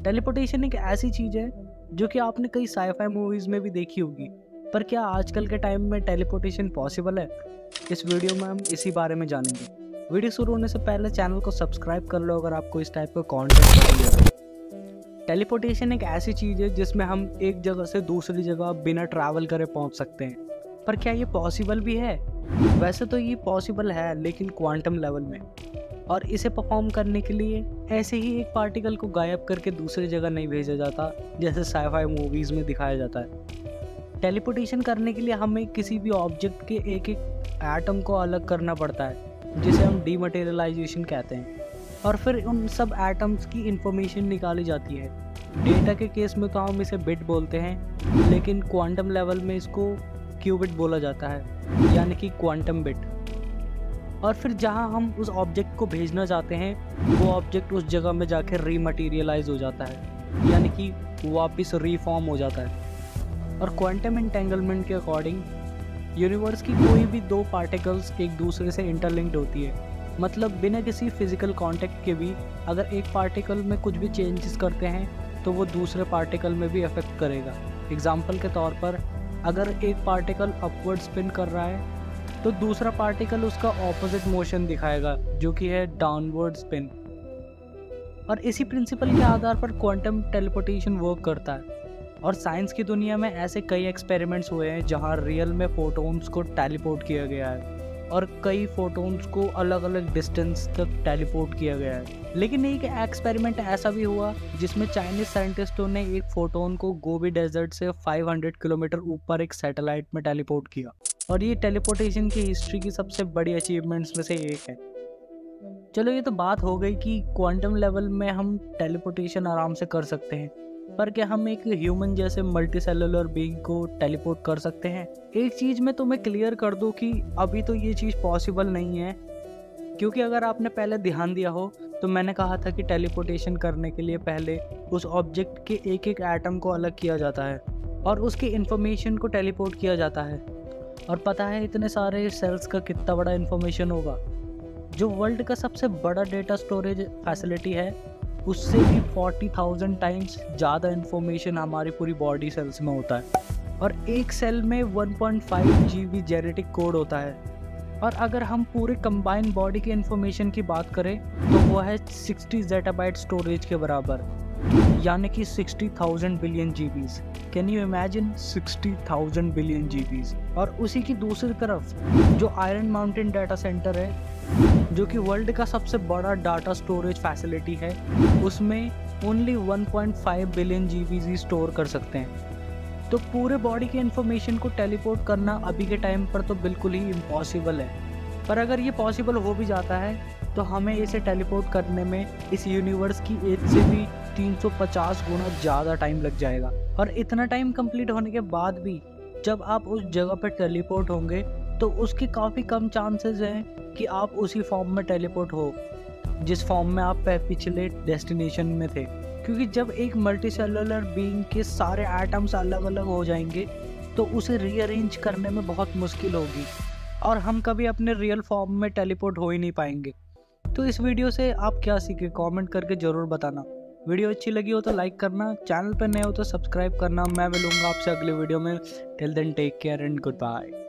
Teleportation एक ऐसी चीज़ है जो कि आपने कई साईफाई मूवीज़ में भी देखी होगी, पर क्या आजकल के टाइम में टेलीपोर्टेशन पॉसिबल है? इस वीडियो में हम इसी बारे में जानेंगे। वीडियो शुरू होने से पहले चैनल को सब्सक्राइब कर लो अगर आपको इस टाइप का कंटेंट पसंद है। टेलीपोर्टेशन एक ऐसी चीज़ है जिसमें हम एक जगह से दूसरी जगह बिना ट्रैवल करे पहुंच सकते हैं, पर क्या ये पॉसिबल भी है? वैसे तो ये पॉसिबल है, लेकिन क्वांटम लेवल में। और इसे परफॉर्म करने के लिए ऐसे ही एक पार्टिकल को गायब करके दूसरी जगह नहीं भेजा जाता जैसे साईफाई मूवीज़ में दिखाया जाता है। टेलीपोर्टेशन करने के लिए हमें किसी भी ऑब्जेक्ट के एक एक एटम को अलग करना पड़ता है, जिसे हम डीमटेरियलाइजेशन कहते हैं, और फिर उन सब एटम्स की इंफॉर्मेशन निकाली जाती है। डेटा के केस में तो हम इसे बिट बोलते हैं, लेकिन क्वांटम लेवल में इसको क्यूबिट बोला जाता है, यानी कि क्वांटम बिट। और फिर जहां हम उस ऑब्जेक्ट को भेजना चाहते हैं वो ऑब्जेक्ट उस जगह में जाके रीमटेरियलाइज हो जाता है, यानी कि वापस रीफॉर्म हो जाता है। और क्वांटम एंटेंगलमेंट के अकॉर्डिंग यूनिवर्स की कोई भी दो पार्टिकल्स एक दूसरे से इंटरलिंक्ड होती है, मतलब बिना किसी फिजिकल कांटेक्ट के भी अगर एक पार्टिकल में कुछ भी चेंजेस करते हैं तो वो दूसरे पार्टिकल में भी अफेक्ट करेगा। एग्जाम्पल के तौर पर अगर एक पार्टिकल अपवर्ड स्पिन कर रहा है तो दूसरा पार्टिकल उसका ऑपोजिट मोशन दिखाएगा, जो कि है डाउनवर्ड स्पिन। और इसी प्रिंसिपल के आधार पर क्वांटम टेलीपोर्टेशन वर्क करता है। और साइंस की दुनिया में ऐसे कई एक्सपेरिमेंट्स हुए हैं जहां रियल में फोटोन्स को टेलीपोर्ट किया गया है और कई फोटोन्स को अलग अलग डिस्टेंस तक टेलीपोर्ट किया गया है। लेकिन एक एक्सपेरिमेंट ऐसा भी हुआ जिसमें चाइनीज साइंटिस्टों ने एक फोटोन को गोबी डेजर्ट से 500 किलोमीटर ऊपर एक सैटेलाइट में टेलीपोर्ट किया, और ये टेलीपोर्टेशन की हिस्ट्री की सबसे बड़ी अचीवमेंट्स में से एक है। चलो, ये तो बात हो गई कि क्वांटम लेवल में हम टेलीपोर्टेशन आराम से कर सकते हैं, पर क्या हम एक ह्यूमन जैसे मल्टी सेलुलर बीइंग को टेलीपोर्ट कर सकते हैं? एक चीज़ मैं तुम्हें क्लियर कर दूं कि अभी तो ये चीज़ पॉसिबल नहीं है, क्योंकि अगर आपने पहले ध्यान दिया हो तो मैंने कहा था कि टेलीपोर्टेशन करने के लिए पहले उस ऑब्जेक्ट के एक एक एटम को अलग किया जाता है और उसकी इन्फॉर्मेशन को टेलीपोर्ट किया जाता है। और पता है इतने सारे सेल्स का कितना बड़ा इन्फॉर्मेशन होगा? जो वर्ल्ड का सबसे बड़ा डेटा स्टोरेज फैसिलिटी है उससे भी 40,000 टाइम्स ज़्यादा इन्फॉर्मेशन हमारी पूरी बॉडी सेल्स में होता है। और एक सेल में 1.5 GB जेनेटिक कोड होता है, और अगर हम पूरे कंबाइन बॉडी की इन्फॉर्मेशन की बात करें तो वो है 60 ज़ेटाबाइट स्टोरेज के बराबर, यानी कि 60,000 billion GBs. Can you imagine 60,000 billion GBs? और उसी की दूसरी तरफ जो आयरन माउंटेन डाटा सेंटर है, जो कि वर्ल्ड का सबसे बड़ा डाटा स्टोरेज फैसिलिटी है, उसमें ओनली 1.5 बिलियन जीबीज ही स्टोर कर सकते हैं। तो पूरे बॉडी के इन्फॉर्मेशन को टेलीपोर्ट करना अभी के टाइम पर तो बिल्कुल ही इम्पॉसिबल है। पर अगर ये पॉसिबल हो भी जाता है तो हमें इसे टेलीपोर्ट करने में इस यूनिवर्स की एज से भी 350 गुना ज़्यादा टाइम लग जाएगा। और इतना टाइम कंप्लीट होने के बाद भी जब आप उस जगह पर टेलीपोर्ट होंगे तो उसके काफ़ी कम चांसेस हैं कि आप उसी फॉर्म में टेलीपोर्ट हो जिस फॉर्म में आप पिछले डेस्टिनेशन में थे, क्योंकि जब एक मल्टी सेलुलर बीइंग के सारे एटम्स अलग अलग हो जाएंगे तो उसे रीअरेंज करने में बहुत मुश्किल होगी और हम कभी अपने रियल फॉर्म में टेलीपोर्ट हो ही नहीं पाएंगे। तो इस वीडियो से आप क्या सीखे कमेंट करके ज़रूर बताना। वीडियो अच्छी लगी हो तो लाइक करना, चैनल पर नए हो तो सब्सक्राइब करना। मैं मिलूंगा आपसे अगले वीडियो में। Till then take care and good bye.